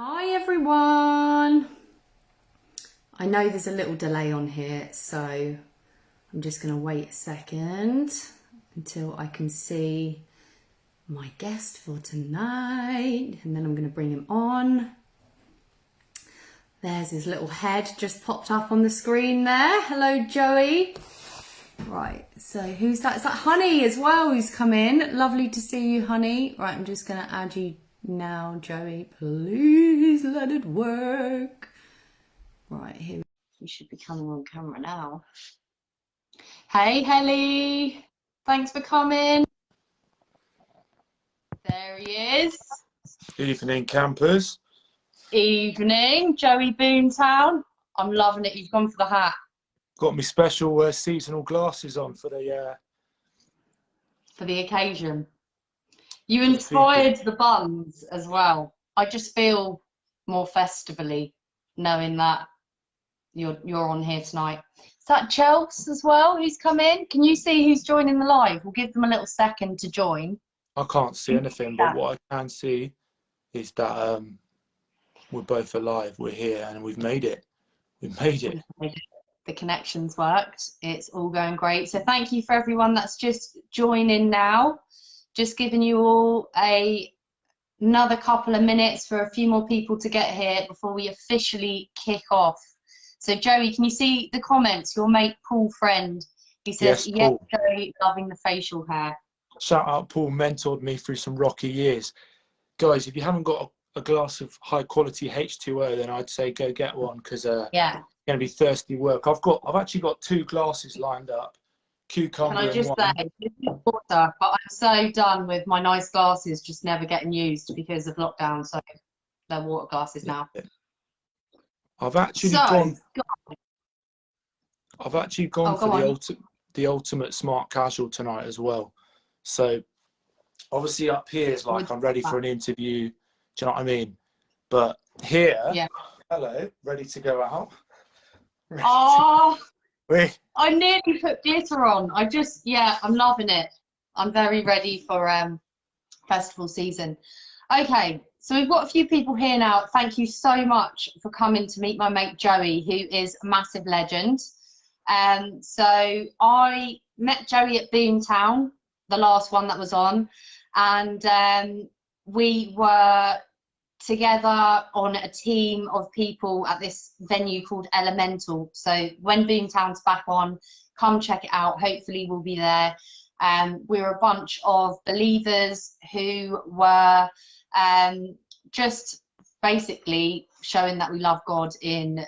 Hi everyone. I know there's a little delay on here, so I'm just going to wait a second until I can see my guest for tonight, and then I'm going to bring him on. There's his little head just popped up on the screen there. Hello, Joey. Right, so who's that? Is that Honey as well who's come in? Lovely to see you, Honey. Right, I'm just going to add you now, Joey. Please let it work. Right, here. You should be coming on camera now. Hey, Helly. Thanks for coming. There he is. Evening, campers. Evening, Joey Boomtown. I'm loving it. You've gone for the hat. Got me special seasonal glasses on for the occasion. You inspired the buns as well. I just feel more festively knowing that you're on here tonight. Is that Chelsea as well who's come in? Can you see who's joining the live? We'll give them a little second to join. I can't see anything, but what I can see is that we're both alive. We're here, and we've made it. We've made it. The connections worked. It's all going great. So thank you for everyone that's just joining now. Just giving you all another couple of minutes for a few more people to get here before we officially kick off. So Joey, can you see the comments? Your mate Paul friend, he says, yes, Joey, loving the facial hair. Shout out Paul, mentored me through some rocky years. Guys, if you haven't got a glass of high quality H2O, then I'd say go get one, because yeah, it's going to be thirsty work. I've actually got two glasses lined up. Cucumber. Can I just say, this is water, but I'm so done with my nice glasses just never getting used because of lockdown, so they're water glasses now. I've actually gone for the ultimate smart casual tonight as well. So obviously up here is like I'm ready for an interview. Do you know what I mean? But here, yeah. Hello, ready to go out. Oh, I nearly put glitter on. I'm loving it. I'm very ready for festival season. Okay, so we've got a few people here now. Thank you so much for coming to meet my mate Joey, who is a massive legend. So I met Joey at Boomtown, the last one that was on, and we were together on a team of people at this venue called Elemental. So when Boomtown's back on, come check it out. Hopefully we'll be there. We were a bunch of believers who were just basically showing that we love God in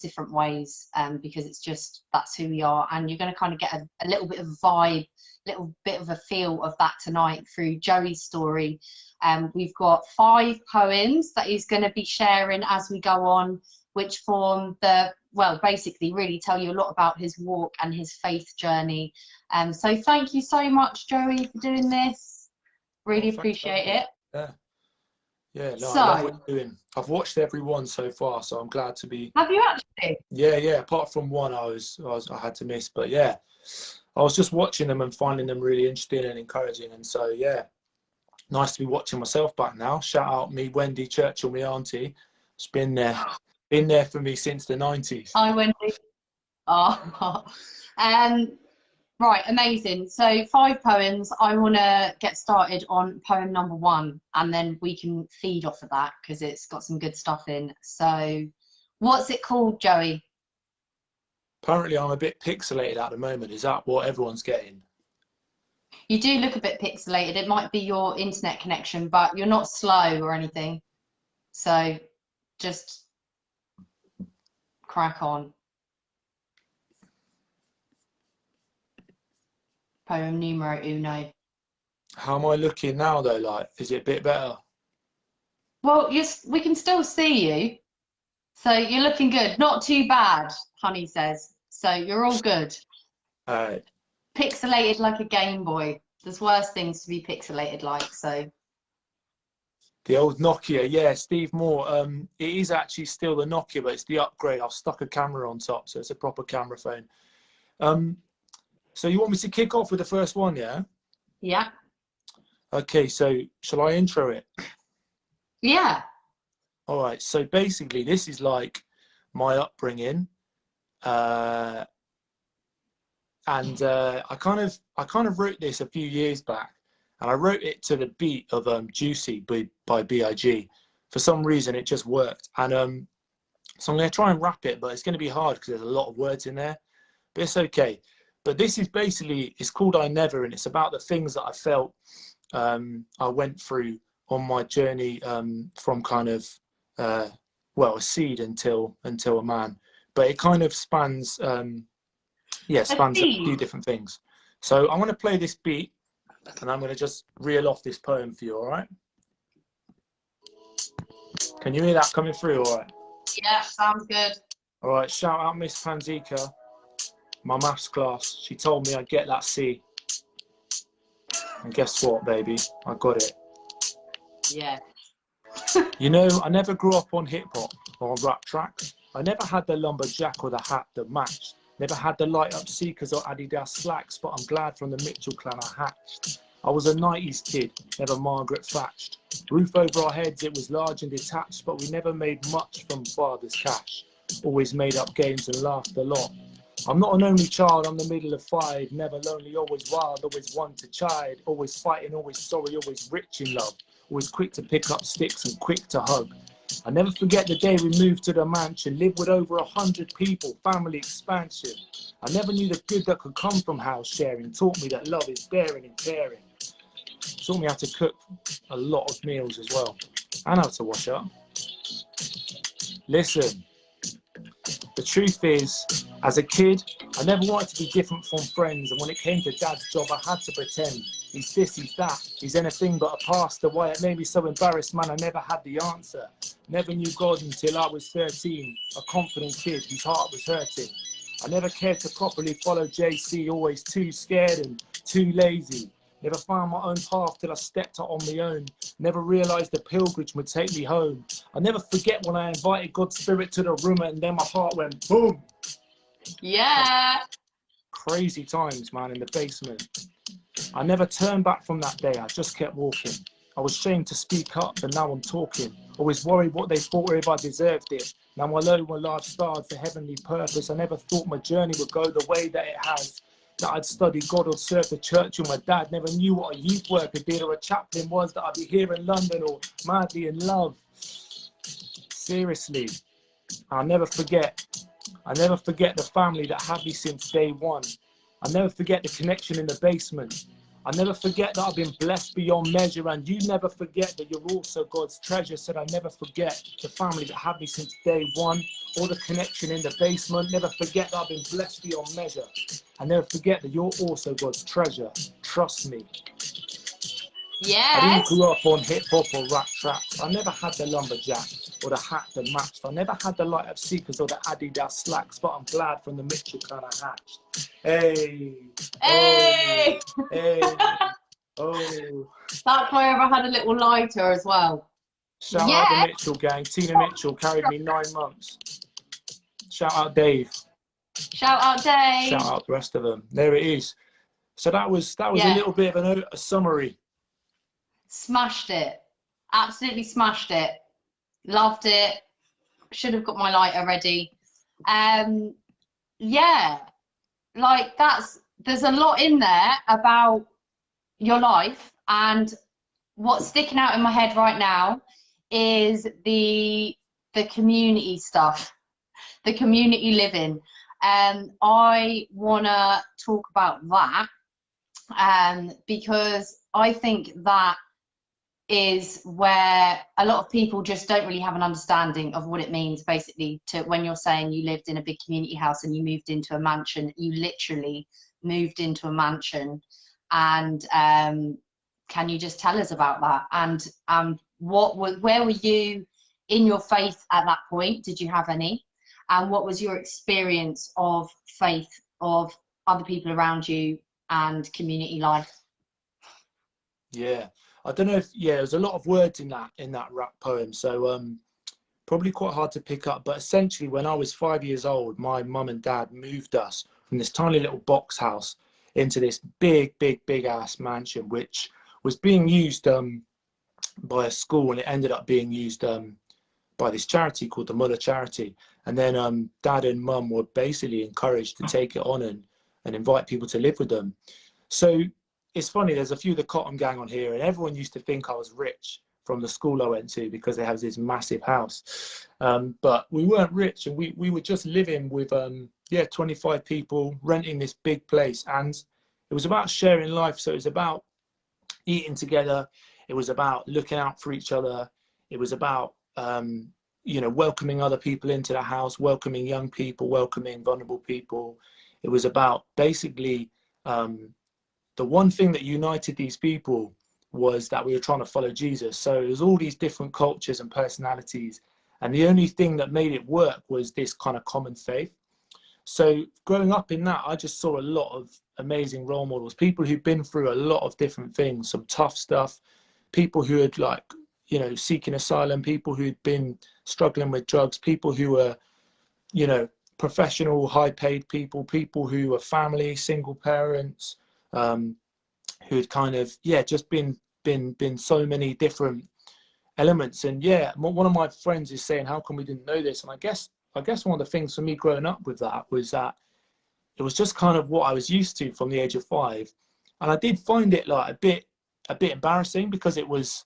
different ways, because it's just, that's who we are. And you're going to kind of get a little bit of a vibe, little bit of a feel of that tonight through Joey's story. We've got 5 poems that he's going to be sharing as we go on, which form basically really tell you a lot about his walk and his faith journey. So thank you so much, Joey, for doing this. Really appreciate it. Yeah, no, I love what you're doing. I've watched every one so far, so I'm glad to be. Have you actually? Yeah. Apart from one, I had to miss, but yeah, I was just watching them and finding them really interesting and encouraging, and so yeah, nice to be watching myself back now. Shout out me, Wendy Churchill, my auntie. It's been there for me since the 90s. Hi, Wendy. Oh, right, amazing. So 5 poems. I want to get started on poem number 1, and then we can feed off of that because it's got some good stuff in. So what's it called, Joey? Apparently I'm a bit pixelated at the moment. Is that what everyone's getting? You do look a bit pixelated. It might be your internet connection, but you're not slow or anything. So just crack on. Poem numero uno. How am I looking now though? Like, is it a bit better? Well, we can still see you. So you're looking good. Not too bad, Honey says. So you're all good. Pixelated like a Game Boy. There's worse things to be pixelated like, so. The old Nokia, yeah, Steve Moore. It is actually still the Nokia, but it's the upgrade. I've stuck a camera on top, so it's a proper camera phone. So you want me to kick off with the first one, yeah? Yeah. Okay, so shall I intro it? Yeah. All right. So basically, this is like my upbringing, and I kind of wrote this a few years back, and I wrote it to the beat of "Juicy" by Big. For some reason, it just worked, and so I'm going to try and rap it, but it's going to be hard because there's a lot of words in there. But it's okay. But this is basically, it's called "I Never," and it's about the things that I felt I went through on my journey from kind of well, a seed until a man. But it kind of spans spans a few different things. So I'm going to play this beat, and I'm going to just reel off this poem for you. All right? Can you hear that coming through? All right. Yeah, sounds good. All right. Shout out Miss Panzika, my maths class. She told me I'd get that C. And guess what, baby? I got it. Yeah. You know, I never grew up on hip-hop or on rap tracks. I never had the lumberjack or the hat that matched. Never had the light-up Seekers or Adidas slacks, but I'm glad from the Mitchell clan I hatched. I was a 90s kid, never Margaret thatched. Roof over our heads, it was large and detached, but we never made much from father's cash. Always made up games and laughed a lot. I'm not an only child, I'm the middle of 5. Never lonely, always wild, always one to chide. Always fighting, always sorry, always rich in love. Always quick to pick up sticks and quick to hug. I never forget the day we moved to the mansion. Lived with over 100 people, family expansion. I never knew the good that could come from house sharing. Taught me that love is bearing and caring. Taught me how to cook a lot of meals as well. And how to wash up. Listen. The truth is, as a kid, I never wanted to be different from friends, and when it came to dad's job, I had to pretend. He's this, he's that, he's anything but a pastor. Why it made me so embarrassed, man, I never had the answer. Never knew God until I was 13, a confident kid whose heart was hurting. I never cared to properly follow JC, always too scared and too lazy. Never found my own path till I stepped out on my own. Never realised the pilgrimage would take me home. I never forget when I invited God's spirit to the room and then my heart went boom. Yeah. Crazy times, man, in the basement. I never turned back from that day. I just kept walking. I was ashamed to speak up, but now I'm talking. Always worried what they thought or if I deserved it. Now my low were large stars for heavenly purpose. I never thought my journey would go the way that it has. That I'd study God or serve the church, or my dad never knew what a youth worker did or a chaplain was, that I'd be here in London or madly in love. Seriously, I'll never forget. I never forget the family that had me since day one. I never forget the connection in the basement. I never forget that I've been blessed beyond measure, and you never forget that you're also God's treasure. Said I never forget the family that had me since day one, or the connection in the basement. Never forget that I've been blessed beyond measure. I never forget that you're also God's treasure. Trust me. Yes. I didn't grow up on hip-hop or rap tracks. I never had the lumberjack or the hat that matched. I never had the light-up Seekers or the Adidas slacks, but I'm glad from the Mitchell clan I hatched. Hey! Hey! Oh, hey! Oh! That's why I ever had a little lighter as well. Shout out the Mitchell gang. Tina Mitchell carried me 9 months. Shout out Dave. Shout out Dave. Shout out the rest of them. There it is. So that was a little bit of a summary. Smashed it. Absolutely smashed it. Loved it. Should have got my lighter ready. Yeah, like there's a lot in there about your life, and what's sticking out in my head right now is the community stuff, the community living. I want to talk about that because I think that is where a lot of people just don't really have an understanding of what it means, basically, to when you're saying you lived in a big community house and you moved into a mansion. You literally moved into a mansion. And can you just tell us about that? And where were you in your faith at that point? Did you have any? And what was your experience of faith, of other people around you, and community life? Yeah, I don't know if there's a lot of words in that rap poem, so probably quite hard to pick up. But essentially, when I was 5 years old, my mum and dad moved us from this tiny little box house into this big ass mansion, which was being used by a school, and it ended up being used by by this charity called the Muller Charity. And then dad and mum were basically encouraged to take it on and invite people to live with them. So it's funny, there's a few of the Cotton Gang on here, and everyone used to think I was rich from the school I went to because they have this massive house. But we weren't rich, and we were just living with 25 people, renting this big place. And it was about sharing life. So it was about eating together. It was about looking out for each other. It was about welcoming other people into the house, welcoming young people, welcoming vulnerable people. It was about basically the one thing that united these people was that we were trying to follow Jesus. So it was all these different cultures and personalities, and the only thing that made it work was this kind of common faith. So growing up in that, I just saw a lot of amazing role models, people who've been through a lot of different things, some tough stuff, people who had seeking asylum, people who'd been struggling with drugs, people who were, professional, high paid people, people who were family, single parents, who had kind of, just been so many different elements. And one of my friends is saying, how come we didn't know this? And I guess one of the things for me growing up with that was that it was just kind of what I was used to from the age of 5. And I did find it like a bit embarrassing because it was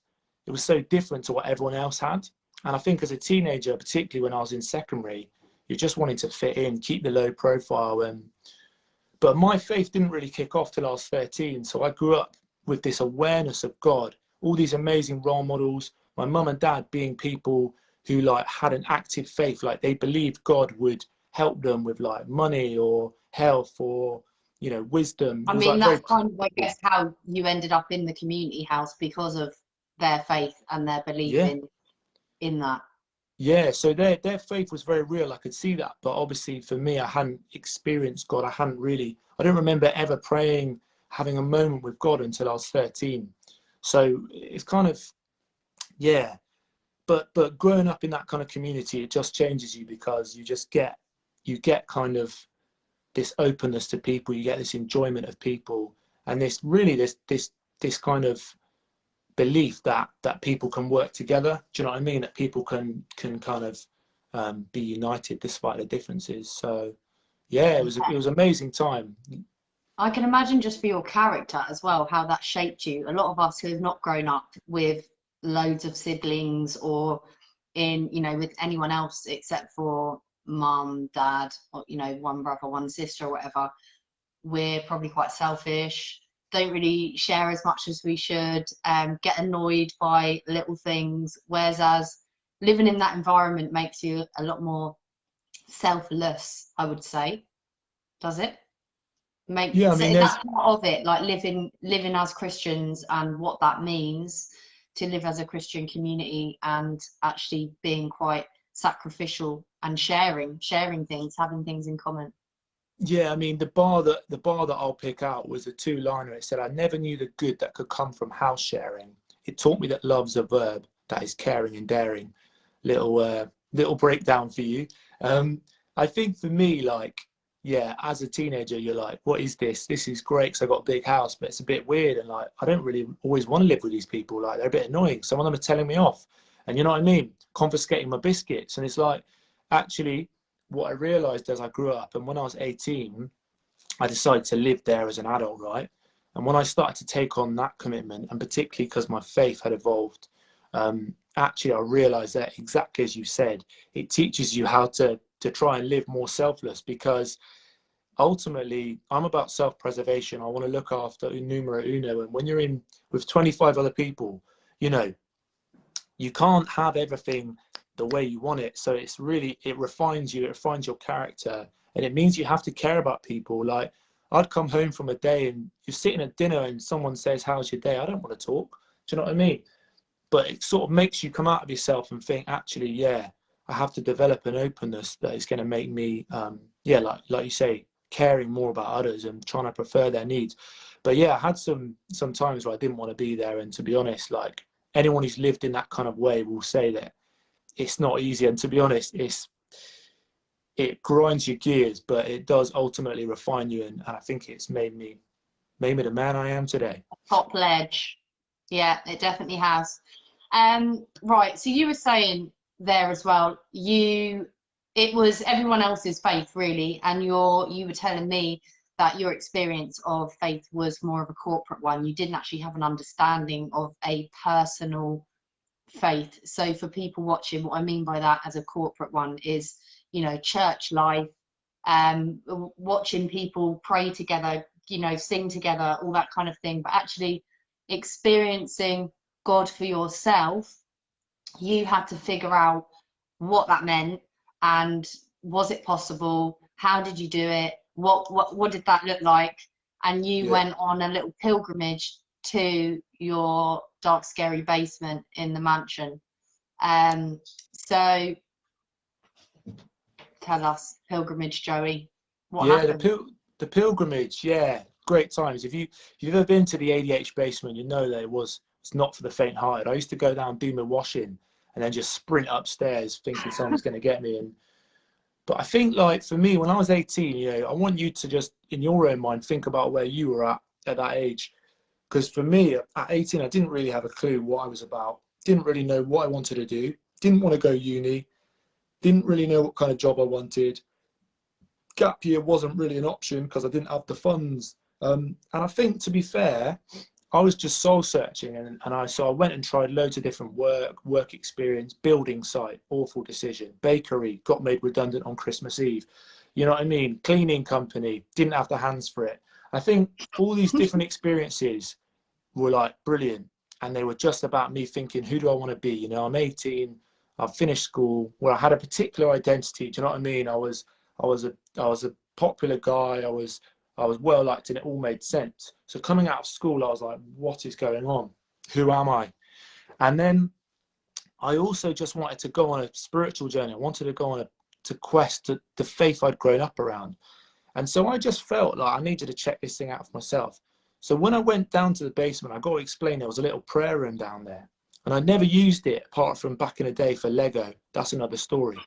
so different to what everyone else had. And I think as a teenager, particularly when I was in secondary, you just wanted to fit in, keep the low profile. But my faith didn't really kick off till I was 13. So I grew up with this awareness of God, all these amazing role models, my mum and dad being people who had an active faith, they believed God would help them with money or health or, wisdom. I mean, that's kind of, I guess, how you ended up in the community house, because of their faith and their belief in that. Yeah, so their faith was very real. I could see that. But obviously for me, I hadn't experienced God. I don't remember ever praying, having a moment with God until I was 13. So it's kind of, but growing up in that kind of community, it just changes you, because you get kind of this openness to people, you get this enjoyment of people, and this kind of belief that people can work together. Do you know what I mean? That people can kind of be united despite the differences. So it was an amazing time. I can imagine, just for your character as well, how that shaped you. A lot of us who have not grown up with loads of siblings or with anyone else except for mum, dad, or one brother, one sister, or whatever, we're probably quite selfish, don't really share as much as we should, get annoyed by little things, whereas living in that environment makes you a lot more selfless, I would say. Does it? I mean, that's part of it, living as Christians, and what that means to live as a Christian community, and actually being quite sacrificial and sharing things, having things in common. Yeah, I mean, the bar that I'll pick out was a 2-liner. It said, "I never knew the good that could come from house sharing. It taught me that love's a verb, that is caring and daring." Little breakdown for you. I think for me, as a teenager, you're like, what is this? This is great because I got a big house, but it's a bit weird, and I don't really always want to live with these people. They're a bit annoying. Some of them are telling me off, and you know what I mean, confiscating my biscuits. And it's actually, what I realized as I grew up, and when I was 18, I decided to live there as an adult, right? And when I started to take on that commitment, and particularly because my faith had evolved, actually I realized that, exactly as you said, it teaches you how to try and live more selfless, because ultimately I'm about self-preservation. I want to look after numero uno. And when you're in with 25 other people, you can't have everything the way you want it. So it refines you, it refines your character, and it means you have to care about people. I'd come home from a day and you're sitting at dinner and someone says, "How's your day?" I don't want to talk. Do you know what I mean? But it sort of makes you come out of yourself and think, actually, I have to develop an openness that is going to make me, like you say, caring more about others and trying to prefer their needs. But I had some times where I didn't want to be there. And to be honest, anyone who's lived in that kind of way will say that it's not easy. And to be honest, it grinds your gears, but it does ultimately refine you. And I think it's made me the man I am today. Top ledge. Yeah, it definitely has. Right, so you were saying there as well. It was everyone else's faith really, and you were telling me that your experience of faith was more of a corporate one. You didn't actually have an understanding of a personal faith. So for people watching, what I mean by that as a corporate one is, you know, church life, watching people pray together, you know, sing together, all that kind of thing. But actually experiencing God for yourself, you had to figure out what that meant, and was it possible? How did you do it? What did that look like? And you went on a little pilgrimage to your dark, scary basement in the mansion. So tell us, pilgrimage, Joey. What happened? The pilgrimage, great times. If you've ever been to the ADH basement, you know that it's not for the faint-hearted. I used to go down, do my washing, and then just sprint upstairs thinking someone's going to get me. But I think, like, for me, when I was 18, you know, I want you to just, in your own mind, think about where you were at that age. Because for me, at 18, I didn't really have a clue what I was about. Didn't really know what I wanted to do. Didn't want to go uni. Didn't really know what kind of job I wanted. Gap year wasn't really an option because I didn't have the funds. And I think, to be fair, I was just soul searching, so I went and tried loads of different work experience, building site, awful decision, bakery, got made redundant on Christmas Eve. You know what I mean? Cleaning company, didn't have the hands for it. I think all these different experiences were like brilliant, and they were just about me thinking, who do I want to be? You know, I'm 18, I've finished school, where I had a particular identity. Do you know what I mean? I was a popular guy. I was well liked, and it all made sense. So coming out of school, I was like, what is going on? Who am I? And then I also just wanted to go on a spiritual journey. I wanted to go on to quest to the faith I'd grown up around. And so I just felt like I needed to check this thing out for myself. So when I went down to the basement, I got to explain, there was a little prayer room down there. And I never used it apart from back in the day for Lego. That's another story.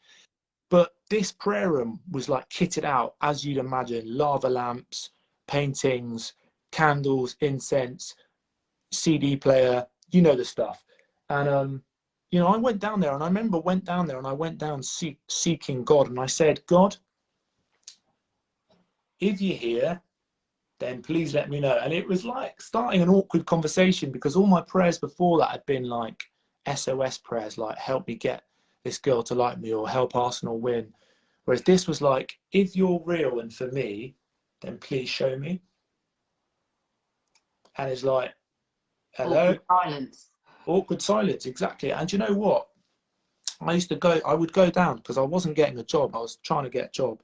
But this prayer room was like kitted out, as you'd imagine, lava lamps, paintings, candles, incense, CD player, you know the stuff. And, you know, I went down there, and I remember went down seeking God. And I said, God, if you're here, then please let me know. And it was like starting an awkward conversation, because all my prayers before that had been like SOS prayers, like help me get this girl to like me, or help Arsenal win. Whereas this was like, if you're real and for me, then please show me. And it's like, hello. Awkward silence, exactly. And you know what? I would go down because I wasn't getting a job. I was trying to get a job.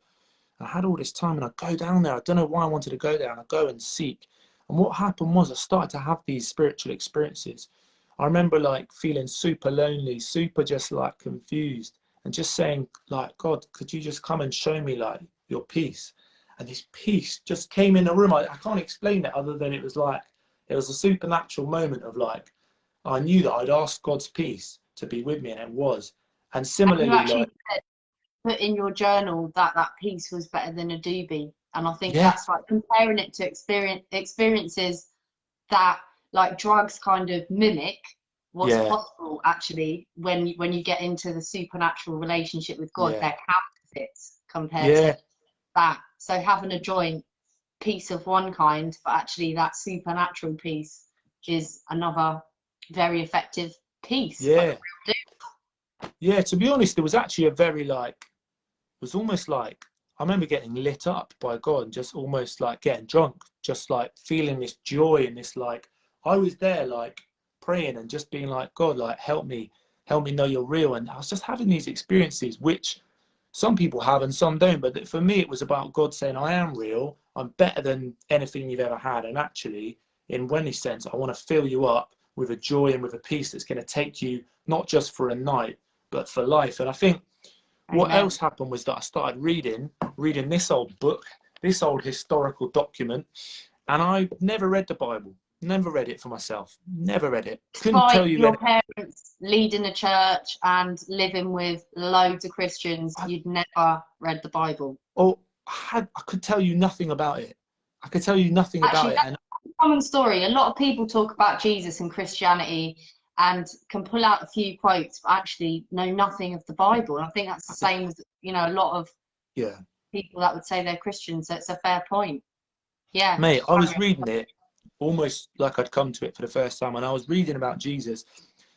I had all this time, and I'd go down there. I don't know why I wanted to go there, and I'd go and seek. And what happened was I started to have these spiritual experiences. I remember like feeling super lonely, super just like confused, and just saying like, God, could you just come and show me like your peace? And this peace just came in the room. I can't explain it other than it was a supernatural moment of like, I knew that I'd asked God's peace to be with me, and it was. And similarly, like, put in your journal that peace was better than a doobie. And I think that's like comparing it to experiences that like drugs kind of mimic what's possible actually when you get into the supernatural relationship with God. They're counterfeits compared to that. So having a joint piece of one kind, but actually that supernatural piece is another very effective piece. Yeah, to be honest, there was actually a very like, it was almost like, I remember getting lit up by God, and just almost like getting drunk, just like feeling this joy and this like, I was there like praying and just being like, God, like help me know you're real. And I was just having these experiences, which some people have and some don't, but for me it was about God saying, I am real, I'm better than anything you've ever had, and actually in any sense I want to fill you up with a joy and with a peace that's going to take you not just for a night but for life. And I think what else happened was that I started reading this old book, this old historical document, and I never read the Bible, never read it for myself, never read it. Couldn't tell you your parents leading a church and living with loads of Christians, you'd never read the Bible. Oh, I could tell you nothing about it. I could tell you nothing about it. That's a common story. A lot of people talk about Jesus and Christianity and can pull out a few quotes but actually know nothing of the Bible. And I think that's the same as, you know, a lot of people that would say they're Christians. So it's a fair point. Yeah. Mate, I was reading it almost like I'd come to it for the first time, and I was reading about Jesus,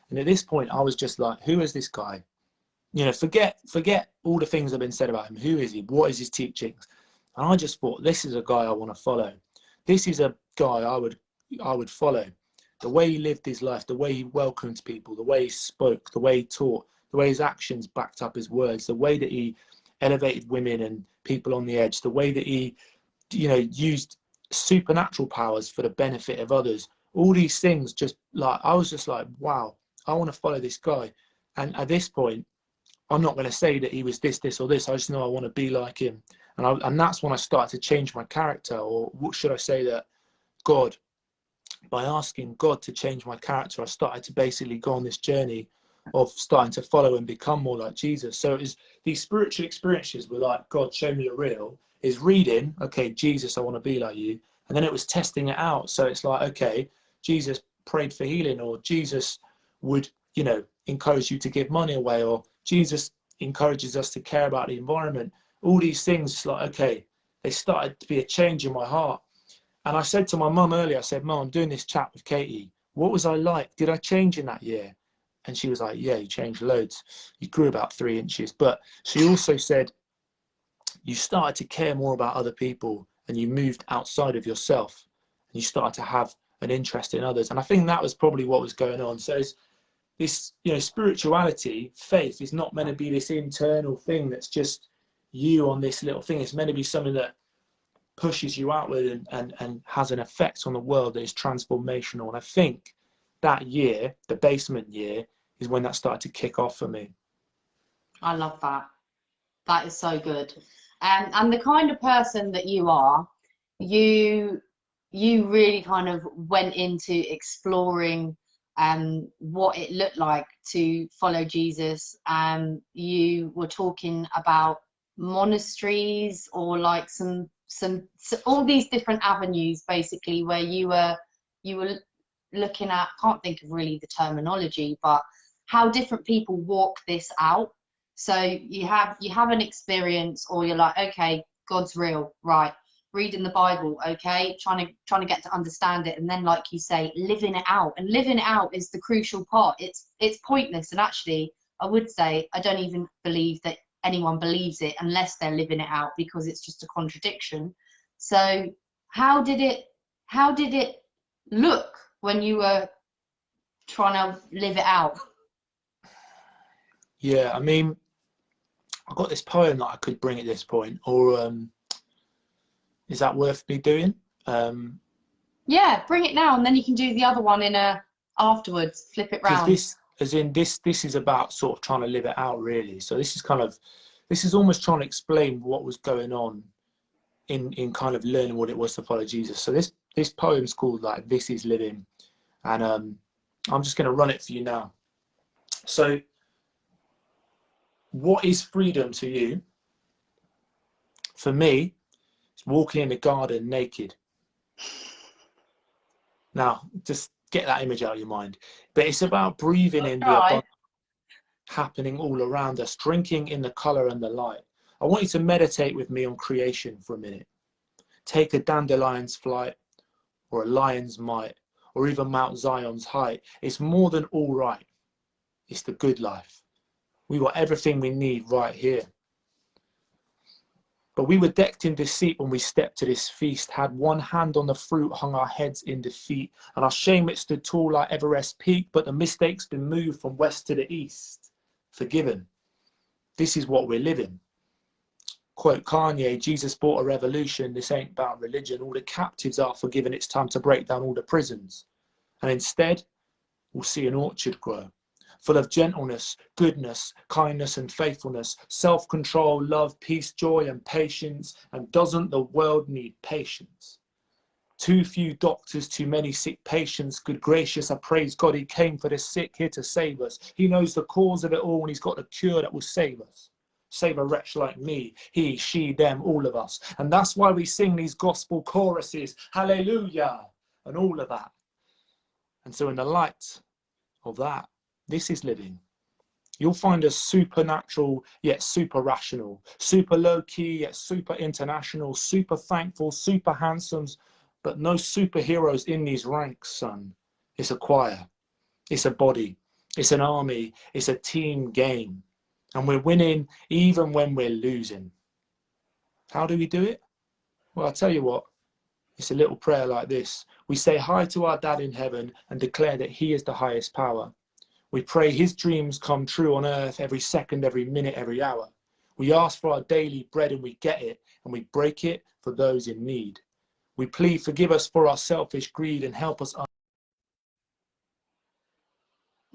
and at this point I was just like, who is this guy? You know, forget all the things that have been said about him. Who is he? What is his teachings? And I just thought, this is a guy I want to follow. This is a guy I would follow. The way he lived his life, the way he welcomed people, the way he spoke, the way he taught, the way his actions backed up his words, the way that he elevated women and people on the edge, the way that he, you know, used supernatural powers for the benefit of others. All these things, just like, I was just like, wow, I want to follow this guy. And at this point, I'm not going to say that he was this, or this. I just know I want to be like him. And that's when I started to change my character, or what should I say, that God, by asking God to change my character, I started to basically go on this journey of starting to follow and become more like Jesus. So it was these spiritual experiences were like, God, show me the real, is reading, okay, Jesus, I want to be like you. And then it was testing it out. So it's like, okay, Jesus prayed for healing, or Jesus would, you know, encourage you to give money away, or Jesus encourages us to care about the environment. All these things, like, okay, they started to be a change in my heart. And I said to my mum earlier, I said, Mum, I'm doing this chat with Katie. What was I like? Did I change in that year? And she was like, yeah, you changed loads. You grew about 3 inches. But she also said, you started to care more about other people, and you moved outside of yourself, and you started to have an interest in others. And I think that was probably what was going on. So it's this, you know, spirituality, faith is not meant to be this internal thing that's just you on this little thing. It's meant to be something that pushes you outward and has an effect on the world that is transformational. And I think that year, the basement year, is when that started to kick off for me. I love that. That is so good. And the kind of person that you are, you really kind of went into exploring what it looked like to follow Jesus. You were talking about monasteries, or like some all these different avenues basically, where you were looking at, can't think of really the terminology, but how different people walk this out. So you have an experience, or you're like, okay, God's real, right? Reading the Bible, okay, trying to get to understand it, and then, like you say, living it out. And living it out is the crucial part. It's pointless, and actually, I would say I don't even believe that anyone believes it unless they're living it out, because it's just a contradiction. So how did it look when you were trying to live it out? Yeah, I mean, I've got this poem that I could bring at this point, or is that worth me doing? Yeah, bring it now, and then you can do the other one afterwards. Flip it round. This is about sort of trying to live it out, really. So this is almost trying to explain what was going on in kind of learning what it was to follow Jesus. So this poem's called like This Is Living, and I'm just going to run it for you now. So, what is freedom to you? For me, it's walking in the garden naked. Now, just get that image out of your mind. But it's about breathing in the abundance happening all around us, drinking in the color and the light. I want you to meditate with me on creation for a minute. Take a dandelion's flight, or a lion's might, or even Mount Zion's height. It's more than all right. It's the good life. We got everything we need right here. But we were decked in deceit when we stepped to this feast, had one hand on the fruit, hung our heads in defeat, and our shame it stood tall like Everest peak, but the mistake's been moved from west to the east. Forgiven. This is what we're living. Quote Kanye, Jesus brought a revolution. This ain't about religion. All the captives are forgiven. It's time to break down all the prisons. And instead, we'll see an orchard grow, full of gentleness, goodness, kindness and faithfulness, self-control, love, peace, joy and patience. And doesn't the world need patience? Too few doctors, too many sick patients. Good gracious, I praise God he came for the sick, here to save us. He knows the cause of it all, and he's got the cure that will save us. Save a wretch like me, he, she, them, all of us. And that's why we sing these gospel choruses, hallelujah, and all of that. And so in the light of that. This is living. You'll find us supernatural yet super rational, super low-key yet super international, super thankful, super handsomes, but no superheroes in these ranks, son. It's a choir, it's a body, it's an army, it's a team game. And we're winning even when we're losing. How do we do it? Well, I'll tell you what, it's a little prayer like this. We say hi to our dad in heaven and declare that he is the highest power. We pray his dreams come true on earth every second, every minute, every hour. We ask for our daily bread and we get it, and we break it for those in need. We plead, forgive us for our selfish greed and help us.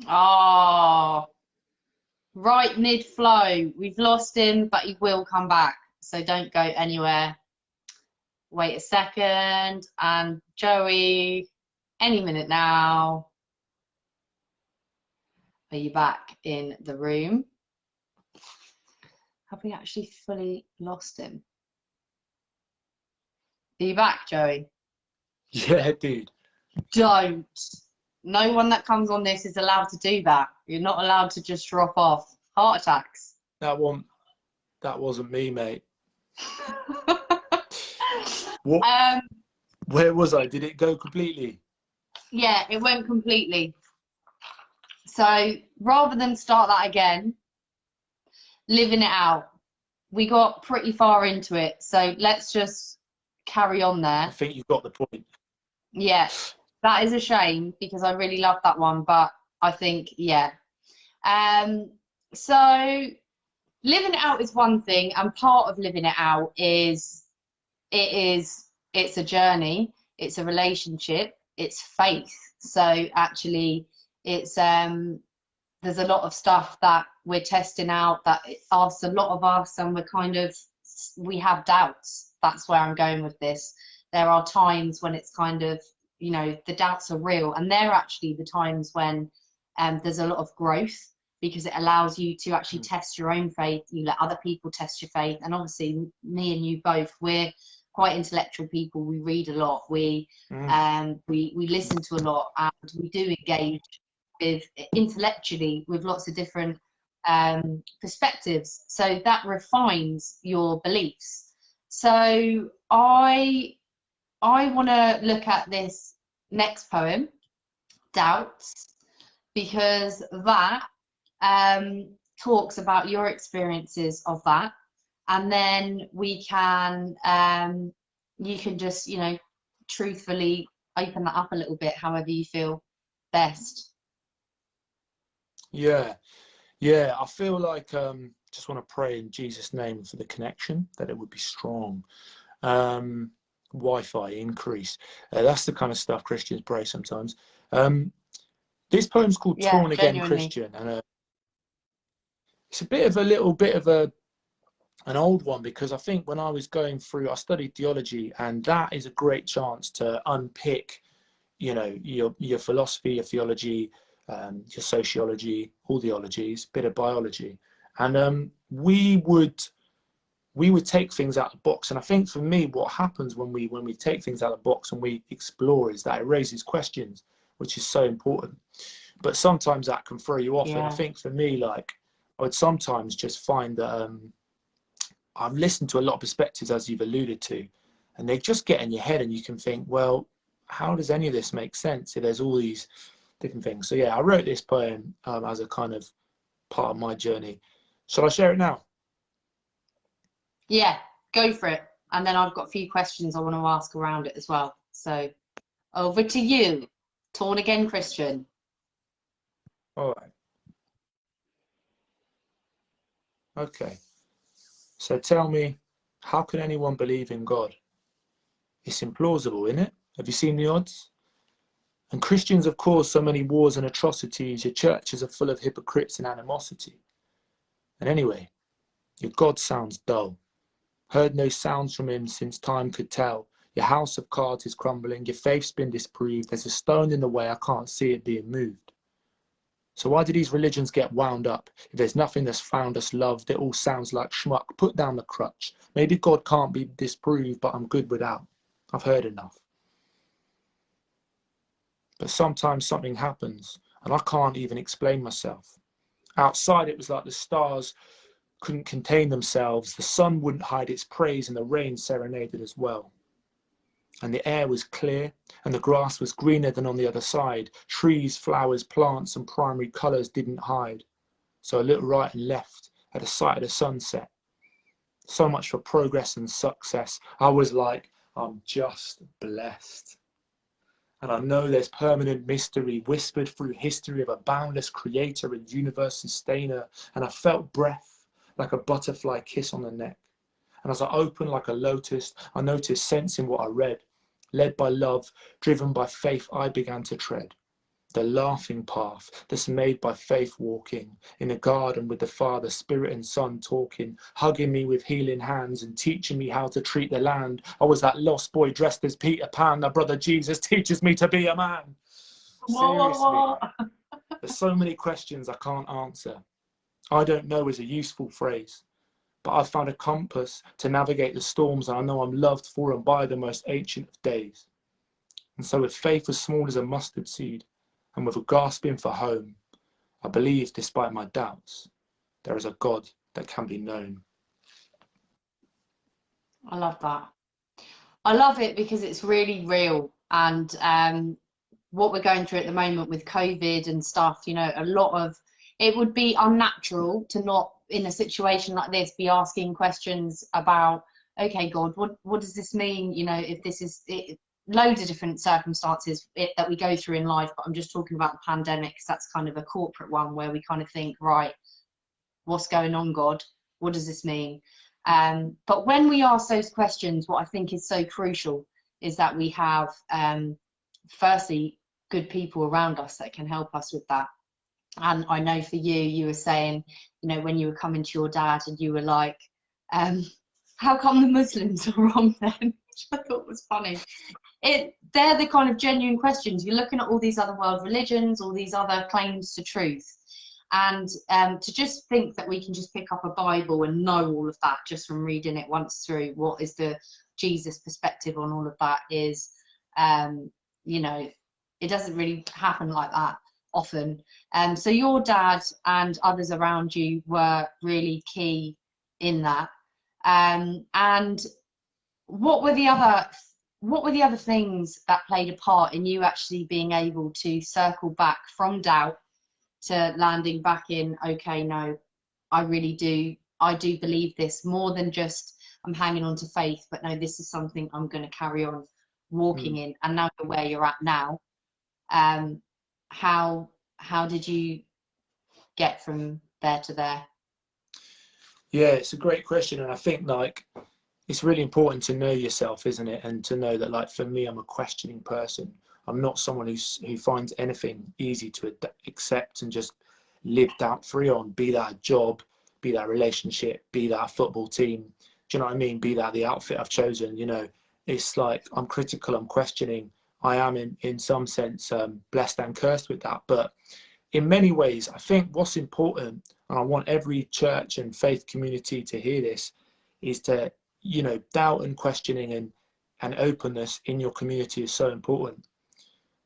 Oh, right mid-flow. We've lost him, but he will come back. So don't go anywhere. Wait a second. And Joey, any minute now. Are you back in the room? Have we actually fully lost him? Are you back, Joey? Yeah, dude. Don't. No one that comes on this is allowed to do that. You're not allowed to just drop off. Heart attacks. That wasn't me, mate. What? Where was I? Did it go completely? Yeah, it went completely. So rather than start that again, living it out. We got pretty far into it, so let's just carry on there. I think you've got the point. Yeah, that is a shame because I really love that one, but I think, yeah. So living it out is one thing, and part of living it out is it's a journey, it's a relationship, it's faith. So actually it's there's a lot of stuff that we're testing out that asks a lot of us, and we have doubts. That's where I'm going with this. There are times when it's kind of, you know, the doubts are real, and they're actually the times when there's a lot of growth, because it allows you to actually test your own faith. You let other people test your faith, and obviously me and you both, we're quite intellectual people. We read a lot, we listen to a lot, and we do engage with intellectually with lots of different perspectives, so that refines your beliefs. So I want to look at this next poem, Doubts, because that talks about your experiences of that, and then we can you can just, you know, truthfully open that up a little bit however you feel best. Yeah, I feel like just want to pray in Jesus' name for the connection, that it would be strong. Wi-Fi increase. That's the kind of stuff Christians pray sometimes. This poem's called Torn Again Christian, and it's a little bit of an old one, because I think when I was going through, I studied theology, and that is a great chance to unpick, you know, your philosophy, your theology, your sociology, all theologies, bit of biology, and we would take things out of the box. And I think for me, what happens when we take things out of the box and we explore is that it raises questions, which is so important. But sometimes that can throw you off. Yeah. And I think for me, like, I would sometimes just find that I've listened to a lot of perspectives, as you've alluded to, and they just get in your head, and you can think, well, how does any of this make sense if there's all these different things? So yeah, I wrote this poem as a kind of part of my journey. Shall I share it now? Yeah, go for it. And then I've got a few questions I want to ask around it as well. So over to you, Torn Again Christian. All right. Okay. So tell me, how can anyone believe in God? It's implausible, isn't it? Have you seen the odds? And Christians have caused so many wars and atrocities. Your churches are full of hypocrites and animosity. And anyway, your God sounds dull. Heard no sounds from him since time could tell. Your house of cards is crumbling. Your faith's been disproved. There's a stone in the way. I can't see it being moved. So why do these religions get wound up? If there's nothing that's found us loved, it all sounds like schmuck. Put down the crutch. Maybe God can't be disproved, but I'm good without. I've heard enough. But sometimes something happens. and I can't even explain myself. Outside, it was like the stars couldn't contain themselves, the sun wouldn't hide its praise, and the rain serenaded as well. And the air was clear, and the grass was greener than on the other side. Trees, flowers, plants, and primary colours didn't hide. So I looked right and left at the sight of the sunset. So much for progress and success. I was like, I'm just blessed. And I know there's permanent mystery whispered through history of a boundless creator and universe sustainer. And I felt breath like a butterfly kiss on the neck. And as I opened like a lotus, I noticed sense in what I read. Led by love, driven by faith, I began to tread the laughing path that's made by faith walking in a garden with the Father, Spirit and Son talking, hugging me with healing hands and teaching me how to treat the land. I was that lost boy dressed as Peter Pan. Now brother Jesus teaches me to be a man. Seriously, there's so many questions I can't answer. I don't know is a useful phrase, but I've found a compass to navigate the storms, and I know I'm loved for and by the most ancient of days. And so with faith as small as a mustard seed, and with a gasping for home, I believe, despite my doubts, there is a God that can be known. I love that. I love it because it's really real. And what we're going through at the moment with COVID and stuff, you know, a lot of it would be unnatural to not, in a situation like this, be asking questions about, okay, God, what does this mean? You know, if this is it, loads of different circumstances that we go through in life, but I'm just talking about the pandemic because that's kind of a corporate one where we kind of think, right, what's going on, God? What does this mean? But when we ask those questions, what I think is so crucial is that we have, firstly, good people around us that can help us with that. And I know for you, you were saying, you know, when you were coming to your dad and you were like, how come the Muslims are wrong then? Which I thought was funny. They're the kind of genuine questions. You're looking at all these other world religions, all these other claims to truth. And to just think that we can just pick up a Bible and know all of that just from reading it once through, what is the Jesus perspective on all of that is, you know, it doesn't really happen like that often. So your dad and others around you were really key in that. And what were the other things that played a part in you actually being able to circle back from doubt to landing back in, okay, no, I do believe this more than just I'm hanging on to faith, but no, this is something I'm going to carry on walking in. And now you're where you're at now, how did you get from there to there? Yeah, it's a great question, and I think like it's really important to know yourself, isn't it? And to know that, like, for me, I'm a questioning person. I'm not someone who finds anything easy to accept and just live doubt free on, be that a job, be that a relationship, be that a football team. Do you know what I mean? Be that the outfit I've chosen, you know, it's like I'm critical, I'm questioning. I am in some sense blessed and cursed with that. But in many ways, I think what's important, and I want every church and faith community to hear this, is to, you know, doubt and questioning and openness in your community is so important.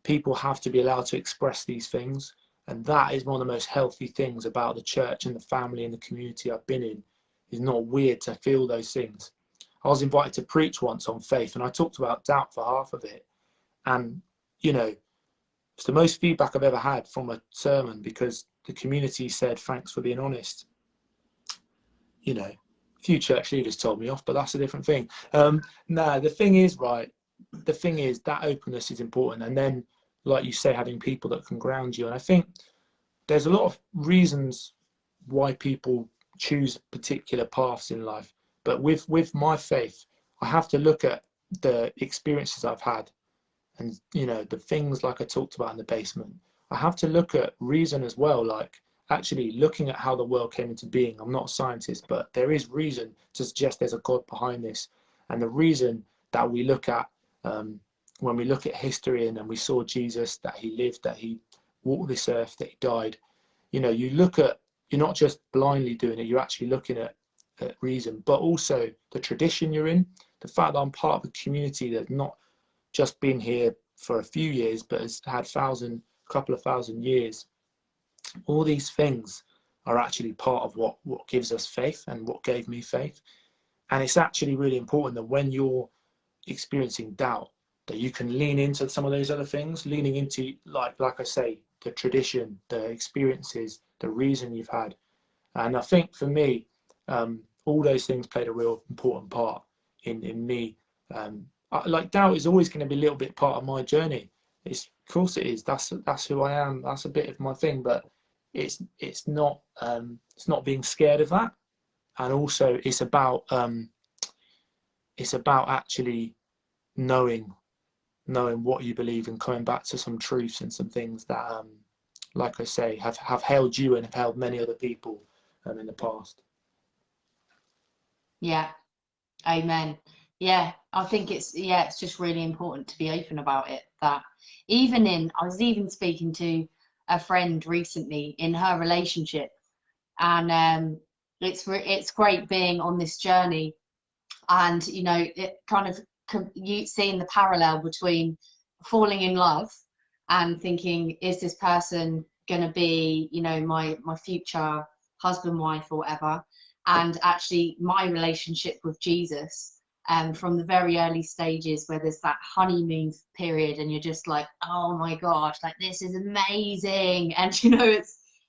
People have to be allowed to express these things, and that is one of the most healthy things about the church and the family and the community I've been in. It's not weird to feel those things. I was invited to preach once on faith, and I talked about doubt for half of it, and you know, it's the most feedback I've ever had from a sermon, because the community said thanks for being honest. You know, a few church leaders told me off, but that's a different thing. No, the thing is, right, the thing is that openness is important, and then, like you say, having people that can ground you. And I think there's a lot of reasons why people choose particular paths in life, but with my faith, I have to look at the experiences I've had, and you know, the things like I talked about in the basement. I have to look at reason as well, like actually looking at how the world came into being. I'm not a scientist, but there is reason to suggest there's a God behind this. And the reason that we look at, when we look at history and then we saw Jesus, that he lived, that he walked this earth, that he died, you know, you look at, you're not just blindly doing it, you're actually looking at reason, but also the tradition you're in, the fact that I'm part of a community that's not just been here for a few years, but has had thousands a couple of thousand years, all these things are actually part of what gives us faith and what gave me faith. And it's actually really important that when you're experiencing doubt, that you can lean into some of those other things, leaning into, like I say, the tradition, the experiences, the reason you've had. And I think for me, all those things played a real important part in me. Like doubt is always going to be a little bit part of my journey. Of course it is. That's who I am. That's a bit of my thing. But it's not being scared of that. And also it's about actually knowing what you believe and coming back to some truths and some things that, like I say, have held you and have held many other people in the past. Yeah, amen. Yeah, I think it's just really important to be open about it. That I was even speaking to a friend recently in her relationship, and it's great being on this journey, and it kind of you seeing the parallel between falling in love and thinking, is this person going to be my future husband, wife, or whatever, and actually my relationship with Jesus, from the very early stages where there's that honeymoon period and you're just like, oh my gosh, like this is amazing, and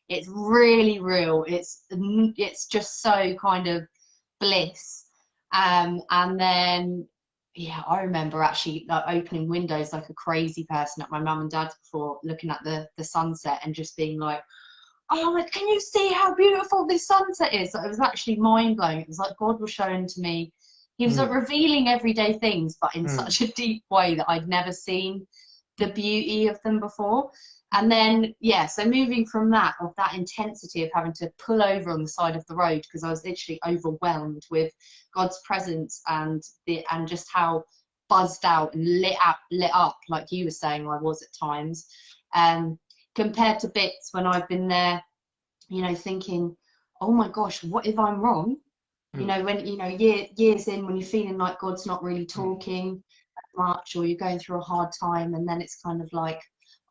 it's really real, it's just so kind of bliss. And then I remember actually like opening windows like a crazy person at my mum and dad's before, looking at the sunset and just being like, oh my, can you see how beautiful this sunset is? Like, it was actually mind-blowing. It was like God was showing to me, he was like revealing everyday things, but in such a deep way that I'd never seen the beauty of them before. And then so moving from that intensity of having to pull over on the side of the road because I was literally overwhelmed with God's presence and just how buzzed out and lit up like you were saying I was at times, compared to bits when I've been there thinking, oh my gosh, what if I'm wrong? When years in, when you're feeling like God's not really talking much, or you're going through a hard time, and then it's kind of like,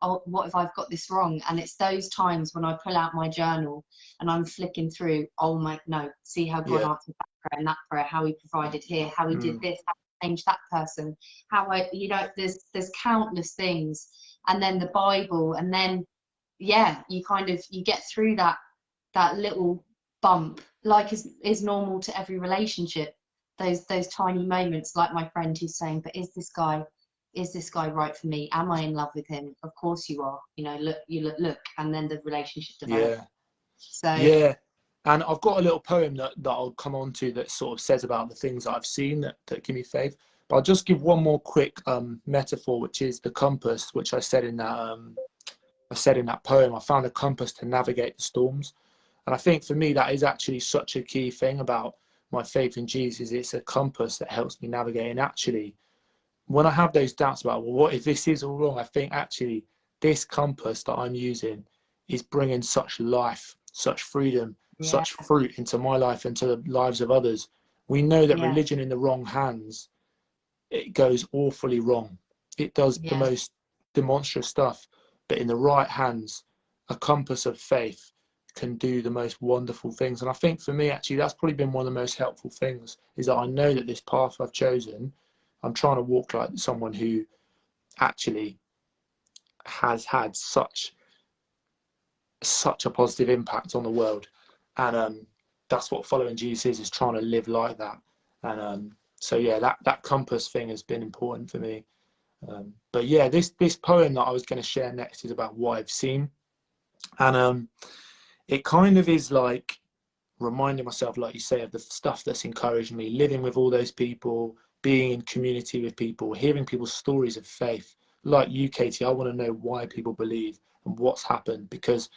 oh, what if I've got this wrong? And it's those times when I pull out my journal and I'm flicking through, oh my, no, see how God answered that prayer and that prayer, how he provided here, how he did this, how he changed that person, how there's countless things. And then the Bible, and then you get through that little bump, like is normal to every relationship, those tiny moments, like my friend who's saying, but is this guy right for me? Am I in love with him? Of course you are. Look, and then the relationship develops. And I've got a little poem that I'll come on to that sort of says about the things that I've seen that give me faith. But I'll just give one more quick metaphor, which is the compass, which I said in that poem. I found a compass to navigate the storms. And I think for me that is actually such a key thing about my faith in Jesus. It's a compass that helps me navigate. And actually, when I have those doubts about, well, what if this is all wrong? I think actually this compass that I'm using is bringing such life, such freedom, such fruit into my life and to the lives of others. We know that religion in the wrong hands, it goes awfully wrong. It does the most demonstrous stuff. But in the right hands, a compass of faith can do the most wonderful things. And I think for me, actually, that's probably been one of the most helpful things, is that I know that this path I've chosen, I'm trying to walk like someone who actually has had such a positive impact on the world. And that's what following Jesus is trying to live like that. And that compass thing has been important for me. But this poem that I was going to share next is about what I've seen. And it kind of is like reminding myself, like you say, of the stuff that's encouraged me, living with all those people, being in community with people, hearing people's stories of faith. Like you, Katie, I want to know why people believe and what's happened, because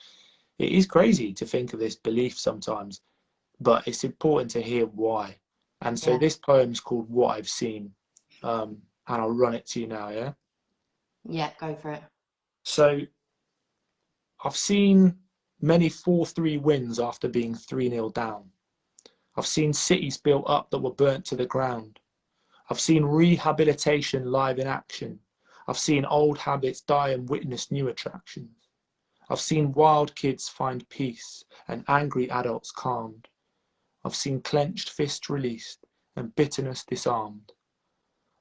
it is crazy to think of this belief sometimes, but it's important to hear why. And so this poem is called What I've Seen. And I'll run it to you now, yeah? Yeah, go for it. So I've seen many 4-3 wins after being 3-0 down. I've seen cities built up that were burnt to the ground. I've seen rehabilitation live in action. I've seen old habits die and witnessed new attractions. I've seen wild kids find peace and angry adults calmed. I've seen clenched fists released and bitterness disarmed.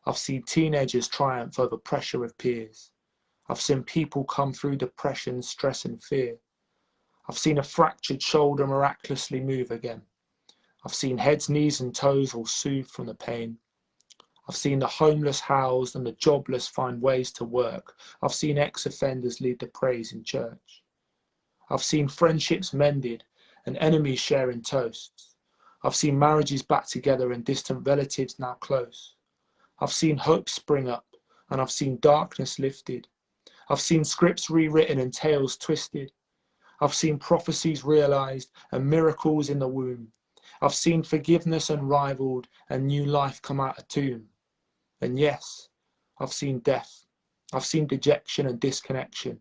I've seen teenagers triumph over pressure of peers. I've seen people come through depression, stress and fear. I've seen a fractured shoulder miraculously move again. I've seen heads, knees and toes all soothed from the pain. I've seen the homeless housed and the jobless find ways to work. I've seen ex-offenders lead the praise in church. I've seen friendships mended and enemies sharing toasts. I've seen marriages back together and distant relatives now close. I've seen hope spring up and I've seen darkness lifted. I've seen scripts rewritten and tales twisted. I've seen prophecies realized and miracles in the womb. I've seen forgiveness unrivaled and new life come out of tomb. And yes, I've seen death. I've seen dejection and disconnection.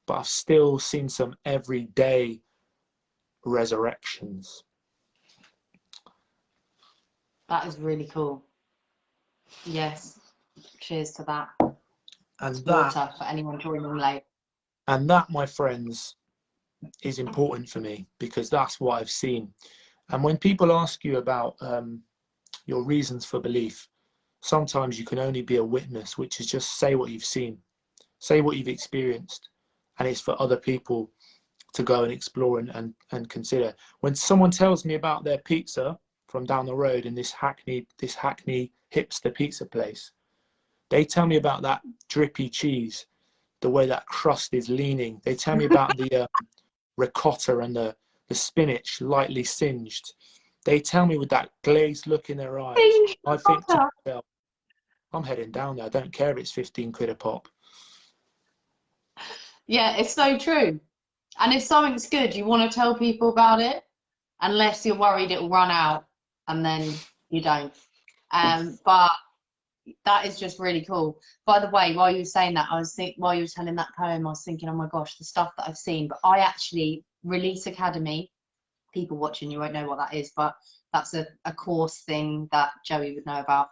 But I've still seen some everyday resurrections. That is really cool. Yes. Cheers to that. And It's that, water for anyone joining late. and that, my friends, is important for me because that's what I've seen. And when people ask you about your reasons for belief, sometimes you can only be a witness, which is just say what you've seen, say what you've experienced, and it's for other people to go and explore and consider. When someone tells me about their pizza from down the road in this hackney hipster pizza place, they tell me about that drippy cheese, the way that crust is leaning. They tell me about the ricotta and the spinach lightly singed. They tell me with that glazed look in their eyes. I think to myself, I'm heading down there. I don't care if it's 15 quid a pop. Yeah, it's so true. And if something's good, you want to tell people about it, unless you're worried it will run out, and then you don't. But that is just really cool. By the way, while you were saying that, while you were telling that poem, I was thinking, oh my gosh, the stuff that I've seen. But I actually, Release Academy, people watching, you won't know what that is, but that's a course thing that Joey would know about.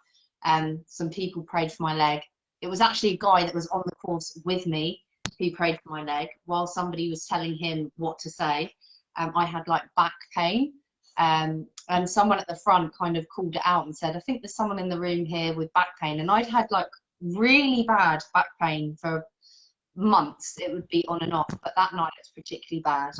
Some people prayed for my leg. It was actually a guy that was on the course with me who prayed for my leg while somebody was telling him what to say. I had like back pain, and someone at the front kind of called it out and said, I think there's someone in the room here with back pain. And I'd had like really bad back pain for months. It would be on and off, but that night it was particularly bad.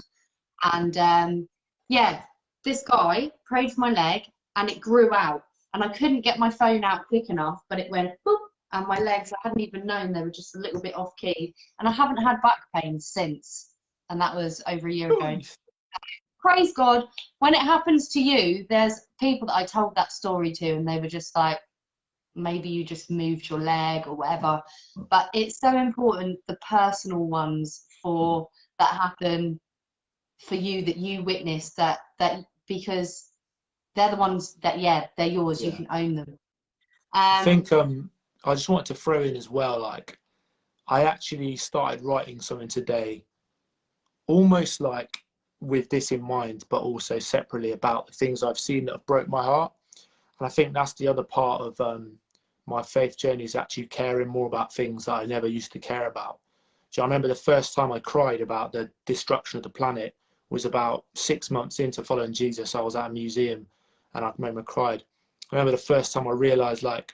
And yeah, this guy prayed for my leg and it grew out, and I couldn't get my phone out quick enough, but it went boop, and my legs, I hadn't even known they were just a little bit off key, and I haven't had back pain since, and that was over a year ago. Praise God. When it happens to you, there's people that I told that story to and they were just like, maybe you just moved your leg or whatever. But it's so important, the personal ones for that happen for you, that you witness, that because they're the ones that, yeah, they're yours. Yeah. You can own them. I think I just wanted to throw in as well, like I actually started writing something today, almost like with this in mind, but also separately about the things I've seen that have broke my heart. And I think that's the other part of my faith journey, is actually caring more about things that I never used to care about. So I remember the first time I cried about the destruction of the planet was about 6 months into following Jesus. I was at a museum and I remember I cried. I remember the first time I realized like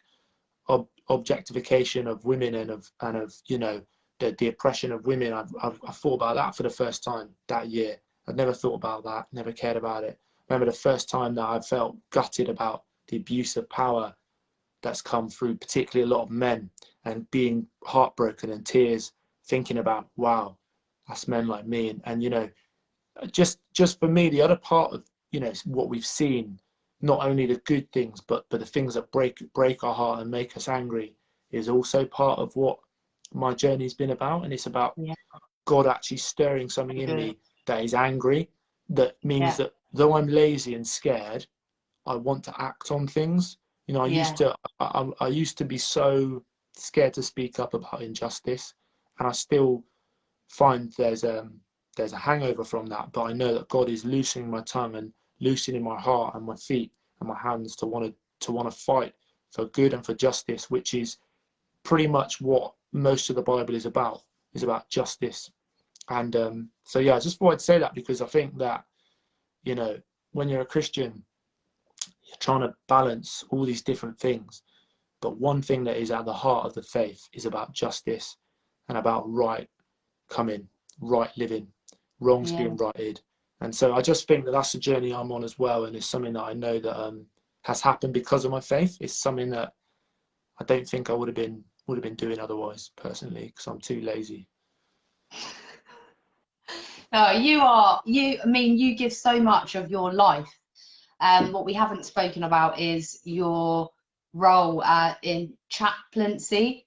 objectification of women and of you know, the oppression of women. I thought about that for the first time that year. I'd never thought about that, never cared about it. I remember the first time that I felt gutted about the abuse of power that's come through, particularly a lot of men, and being heartbroken and tears, thinking about, wow, that's men like me. And you know, just for me, the other part of, you know, what we've seen, not only the good things, but the things that break our heart and make us angry, is also part of what my journey's been about. And it's about God actually stirring something in me that is angry, that means that though I'm lazy and scared, I want to act on things. You know, I used to be so scared to speak up about injustice, and I still find there's a hangover from that. But I know that God is loosening my tongue and loosening my heart and my feet and my hands to want to fight for good and for justice, which is pretty much what most of the Bible is about justice. And so yeah, I just thought I'd say that, because I think that, you know, when you're a Christian, you're trying to balance all these different things, but one thing that is at the heart of the faith is about justice and about right coming, right living, wrongs Yeah. being righted. And so I just think that that's the journey I'm on as well, and it's something that I know that has happened because of my faith. It's something that I don't think I would have been doing otherwise, personally, because I'm too lazy. No, I mean, you give so much of your life. What we haven't spoken about is your role in chaplaincy.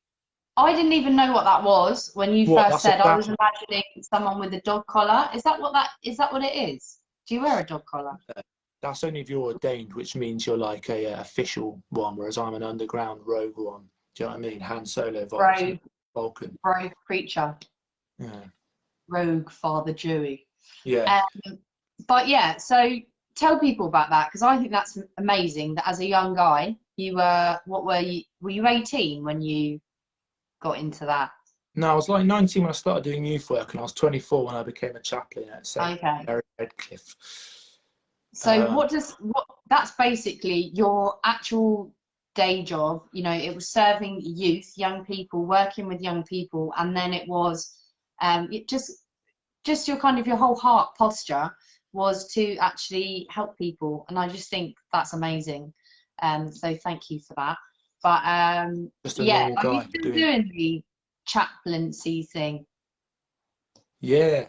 I didn't even know what that was when you What? first That's said. I was about. imagining someone with a dog collar. Is that what it is? Do you wear a dog collar? That's only if you're ordained, which means you're like a official one, whereas I'm an underground rogue one. Do you know what I mean? Han Solo vibes, Vulcan. Rogue preacher. Yeah. Rogue Father Dewey. Yeah. But yeah, so tell people about that, because I think that's amazing that as a young guy, you were you 18 when you got into that? No, I was like 19 when I started doing youth work, and I was 24 when I became a chaplain at St. Okay. Mary Redcliffe. So that's basically your actual day job. You know, it was serving youth, young people, working with young people, and then it was it just your whole heart posture was to actually help people, and I just think that's amazing. So thank you for that. But Just a yeah, normal are you guy still doing. doing the chaplaincy thing? Yeah.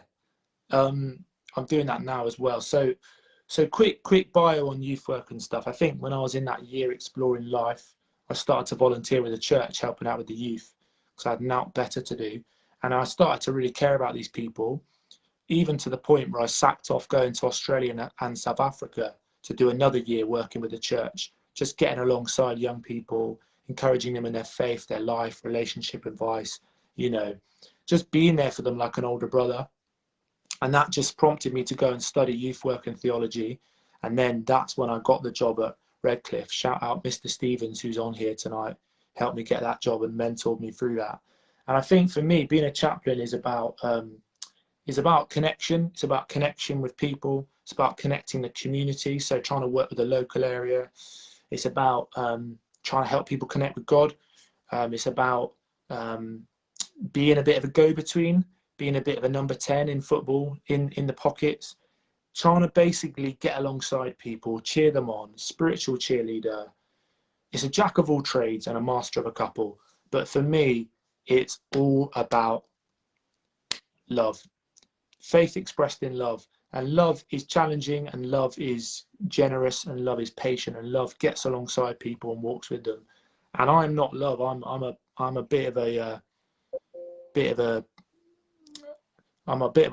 I'm doing that now as well. So quick bio on youth work and stuff. I think when I was in that year exploring life, I started to volunteer with the church, helping out with the youth, because I had naught better to do. And I started to really care about these people, even to the point where I sacked off going to Australia and South Africa to do another year working with the church, just getting alongside young people, encouraging them in their faith, their life, relationship advice, you know, just being there for them like an older brother. And that just prompted me to go and study youth work and theology. And then that's when I got the job at Redcliffe. Shout out Mr. Stevens, who's on here tonight, helped me get that job and mentored me through that. And I think for me, being a chaplain is about connection. It's about connection with people. It's about connecting the community. So trying to work with the local area. It's about trying to help people connect with God. It's about being a bit of a go-between, being a bit of a number 10 in football, in the pockets, trying to basically get alongside people, cheer them on, spiritual cheerleader. It's a jack of all trades and a master of a couple. But for me, it's all about love. Faith expressed in love. And love is challenging, and love is generous, and love is patient, and love gets alongside people and walks with them. And I'm not love. I'm a bit of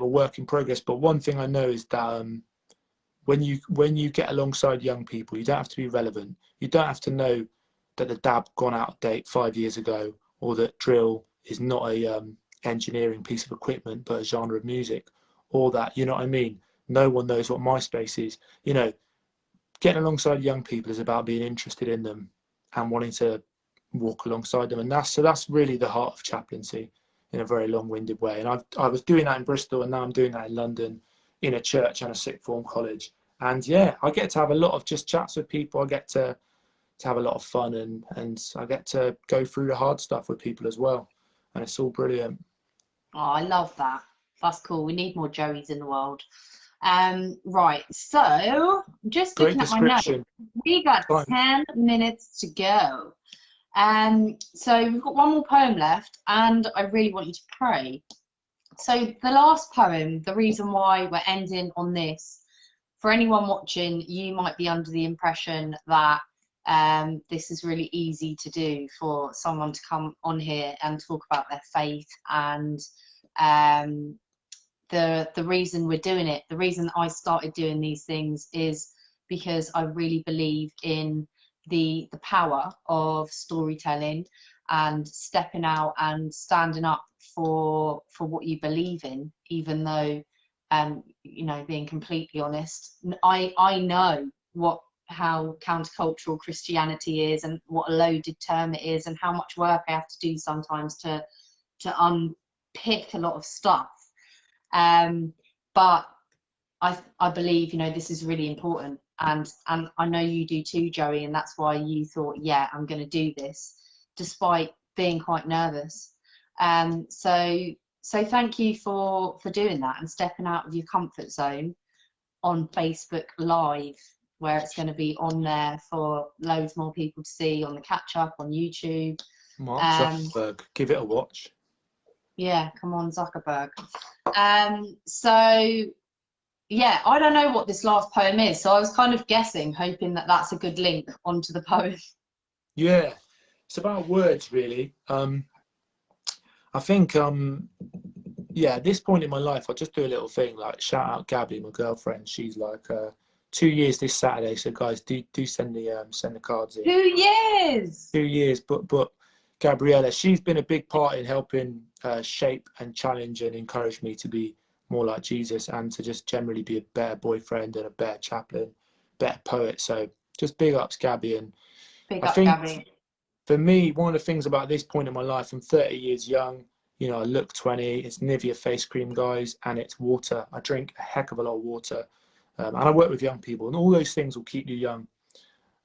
a work in progress. But one thing I know is that when you get alongside young people, you don't have to be relevant. You don't have to know that the DAB gone out of date 5 years ago, or that drill is not a engineering piece of equipment but a genre of music, or that, you know what I mean, no one knows what MySpace is. You know, getting alongside young people is about being interested in them and wanting to walk alongside them. And that's really the heart of chaplaincy, in a very long-winded way. And I was doing that in Bristol, and now I'm doing that in London, in a church and a sixth form college. And yeah, I get to have a lot of just chats with people. I get to have a lot of fun, and I get to go through the hard stuff with people as well. And it's all brilliant. Oh, I love that. That's cool. We need more Joeys in the world. Right, so just Great looking at my notes, description. we got 10 minutes to go. So we've got one more poem left, and I really want you to pray. So the last poem, the reason why we're ending on this, for anyone watching, you might be under the impression that this is really easy to do for someone to come on here and talk about their faith. And the reason we're doing it, the reason I started doing these things, is because I really believe in the power of storytelling and stepping out and standing up for what you believe in, even though you know, being completely honest, I know how countercultural Christianity is, and what a loaded term it is, and how much work I have to do sometimes to unpick a lot of stuff. But I believe, you know, this is really important, and I know you do too, Joey, and that's why you thought, yeah, I'm going to do this, despite being quite nervous. So thank you for doing that and stepping out of your comfort zone on Facebook Live, where it's going to be on there for loads more people to see, on the catch up on YouTube. Mark Zuckerberg, give it a watch. Yeah, come on, Zuckerberg. So yeah, I don't know what this last poem is, so I was kind of guessing, hoping that that's a good link onto the poem. Yeah, it's about words, really. I think, yeah, at this point in my life, I'll just do a little thing, like shout out Gabby, my girlfriend. She's like 2 years this Saturday, so guys, do send the cards in. 2 years. 2 years, but Gabriella, she's been a big part in helping shape and challenge and encourage me to be more like Jesus, and to just generally be a better boyfriend and a better chaplain, better poet. So just big ups, Gabby. And Big I up, think Gabby. for me, one of the things about this point in my life, I'm 30 years young, you know, I look 20, it's Nivea face cream, guys, and it's water. I drink a heck of a lot of water, and I work with young people, and all those things will keep you young.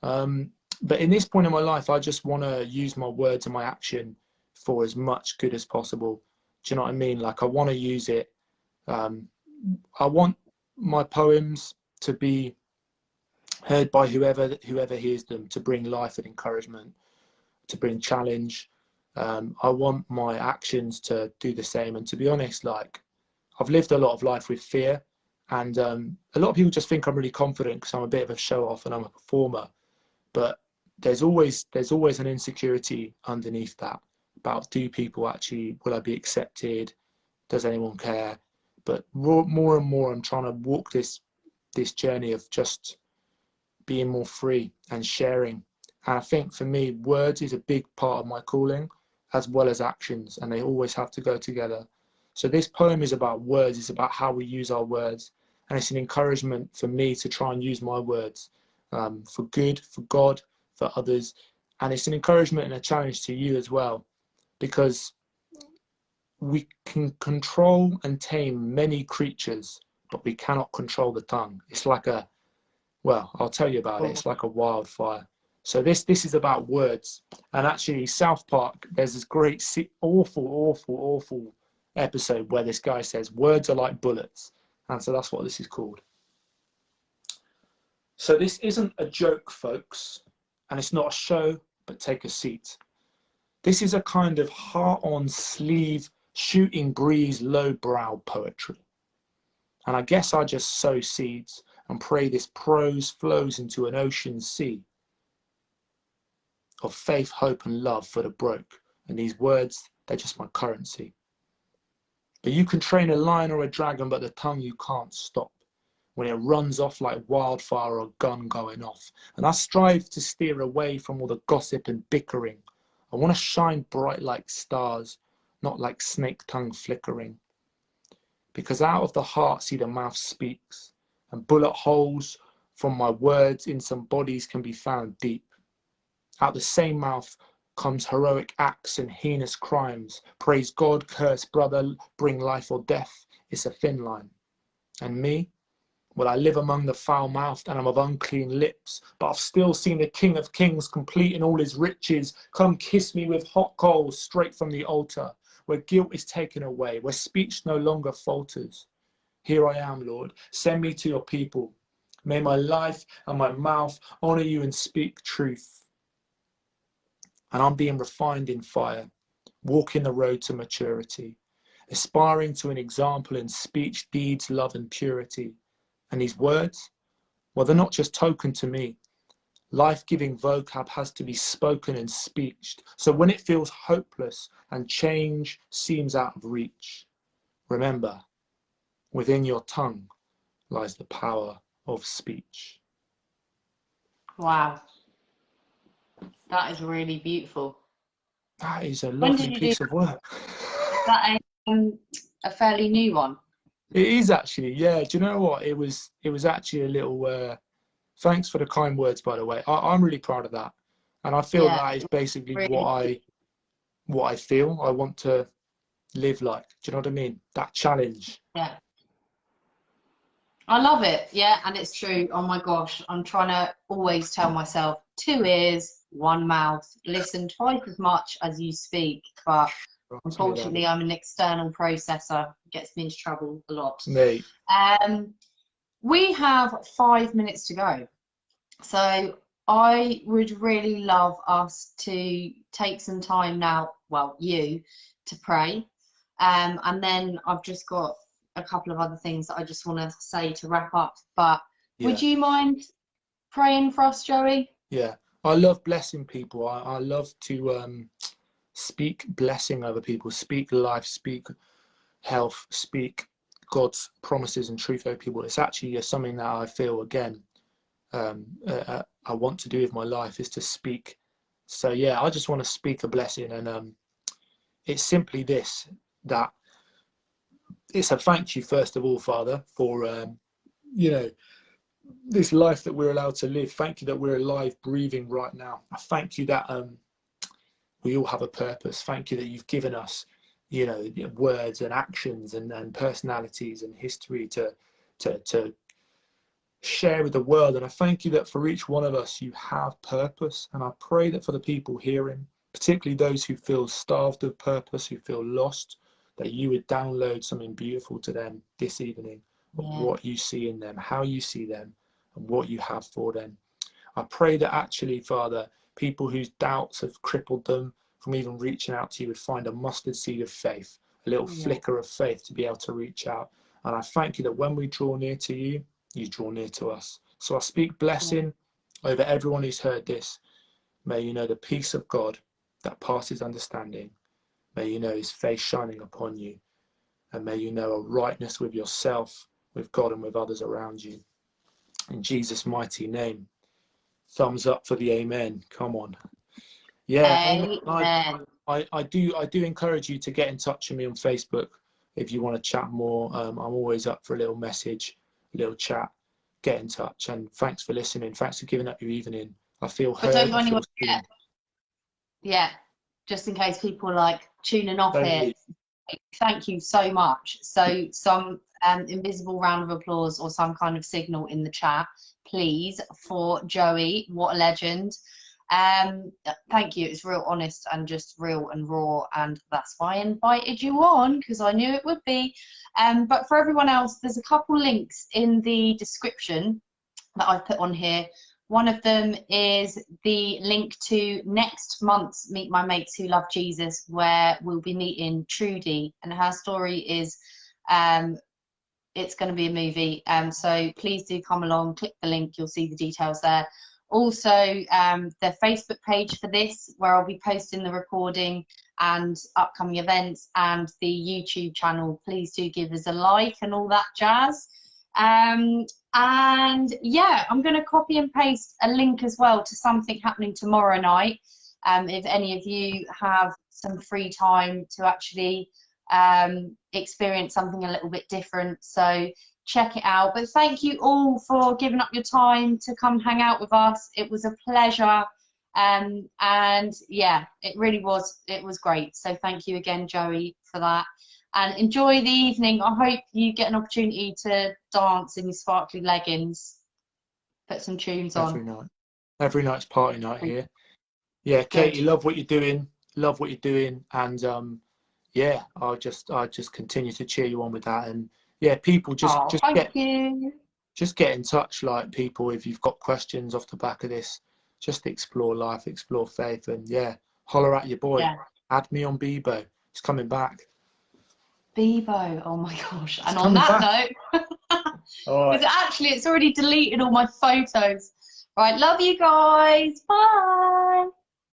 But in this point in my life, I just want to use my words and my action for as much good as possible. Do you know what I mean? Like, I want to use it. I want my poems to be heard by whoever hears them, to bring life and encouragement, to bring challenge. I want my actions to do the same. And to be honest, like, I've lived a lot of life with fear, and a lot of people just think I'm really confident because I'm a bit of a show off and I'm a performer. But there's always an insecurity underneath that about, do people actually, will I be accepted? Does anyone care? But more and more, I'm trying to walk this journey of just being more free and sharing. And I think for me, words is a big part of my calling, as well as actions, and they always have to go together. So this poem is about words. It's about how we use our words, and it's an encouragement for me to try and use my words for good, for God, for others. And it's an encouragement and a challenge to you as well, because we can control and tame many creatures, but we cannot control the tongue. It's like a, well, I'll tell you about it. It's like a wildfire. So this is about words. And actually, South Park, there's this great, awful episode where this guy says, words are like bullets. And so that's what this is called. So this isn't a joke, folks, and it's not a show, but take a seat. This is a kind of heart-on sleeve, shooting breeze, lowbrow poetry. And I guess I just sow seeds and pray this prose flows into an ocean sea of faith, hope, and love for the broke. And these words, they're just my currency. But you can train a lion or a dragon, but the tongue you can't stop when it runs off like wildfire or a gun going off. And I strive to steer away from all the gossip and bickering. I want to shine bright like stars, not like snake tongue flickering. Because out of the heart, see, the mouth speaks, and bullet holes from my words in some bodies can be found deep. Out the same mouth comes heroic acts and heinous crimes. Praise God, curse brother, bring life or death. It's a thin line. And me? Well, I live among the foul-mouthed and I'm of unclean lips, but I've still seen the King of Kings complete in all his riches. Come kiss me with hot coals straight from the altar, where guilt is taken away, where speech no longer falters. Here I am, Lord. Send me to your people. May my life and my mouth honor you and speak truth. And I'm being refined in fire, walking the road to maturity, aspiring to an example in speech, deeds, love, and purity. And these words, well, they're not just token to me. Life-giving vocab has to be spoken and speeched. So when it feels hopeless and change seems out of reach, remember, within your tongue lies the power of speech. Wow. That is really beautiful. That is a lovely piece of work. Is that a fairly new one? It is actually, yeah. Do you know what? It was actually a little, thanks for the kind words, by the way. I'm really proud of that. And I feel that is basically really what I feel. I want to, live like. Do you know what I mean? That challenge. Yeah. I love it. Yeah, and it's true. Oh my gosh, I'm trying to always tell myself 2 ears, 1 mouth. Listen twice as much as you speak, but unfortunately, I'm an external processor. It gets me into trouble a lot. Mate. We have 5 minutes to go, so I would really love us to take some time now. Well, you to pray, and then I've just got a couple of other things that I just want to say to wrap up, but would you mind praying for us, Joey? Yeah, I love blessing people. I love to speak blessing over people, speak life, speak health, speak God's promises and truth over people. It's actually something that I feel, again, I want to do with my life, is to speak. So yeah, I just want to speak a blessing, and it's simply this, that it's a thank you, first of all, Father, for you know, this life that we're allowed to live. Thank you that we're alive, breathing right now. I thank you that we all have a purpose. Thank you that you've given us, you know, words and actions and personalities and history to share with the world. And I thank you that for each one of us you have purpose. And I pray that for the people hearing, particularly those who feel starved of purpose, who feel lost, that you would download something beautiful to them this evening, of what you see in them, how you see them, and what you have for them. I pray that actually, Father, people whose doubts have crippled them from even reaching out to you would find a mustard seed of faith, a little flicker of faith to be able to reach out. And I thank you that when we draw near to you, you draw near to us. So I speak blessing over everyone who's heard this. May you know the peace of God that passes understanding. May you know his face shining upon you. And may you know a rightness with yourself, with God, and with others around you. In Jesus' mighty name. Thumbs up for the amen. Come on. Yeah. Amen. I do encourage you to get in touch with me on Facebook if you want to chat more. I'm always up for a little message, a little chat. Get in touch. And thanks for listening. Thanks for giving up your evening. I feel heard. But don't go anywhere yet. Yeah. Just in case people are like tuning off here. Thank you so much. So some invisible round of applause or some kind of signal in the chat, please, for Joey. What a legend. Thank you. It's real honest and just real and raw, and that's why I invited you on, because I knew it would be. But for everyone else, there's a couple links in the description that I've put on here. One of them is the link to next month's Meet My Mates Who Love Jesus, where we'll be meeting Trudy, and her story is it's going to be a movie. So please do come along, click the link, you'll see the details there. Also, the Facebook page for this, where I'll be posting the recording and upcoming events, and the YouTube channel. Please do give us a like and all that jazz. And yeah, I'm going to copy and paste a link as well to something happening tomorrow night. If any of you have some free time to actually experience something a little bit different, so check it out. But thank you all for giving up your time to come hang out with us. It was a pleasure, and yeah, it really was. It was great. So thank you again, Joey, for that. And enjoy the evening. I hope you get an opportunity to dance in your sparkly leggings. Put some tunes on. Every night. Every night's party night here. Yeah, Katie, love what you're doing. Love what you're doing. And yeah, I'll just continue to cheer you on with that. And yeah, people just get in touch, like, people, if you've got questions off the back of this, just explore life, explore faith, and yeah, holler at your boy. Yeah. Add me on Bebo. It's coming back. Bebo, oh my gosh. And on that note, because actually it's already deleted all my photos. Right, love you guys. Bye.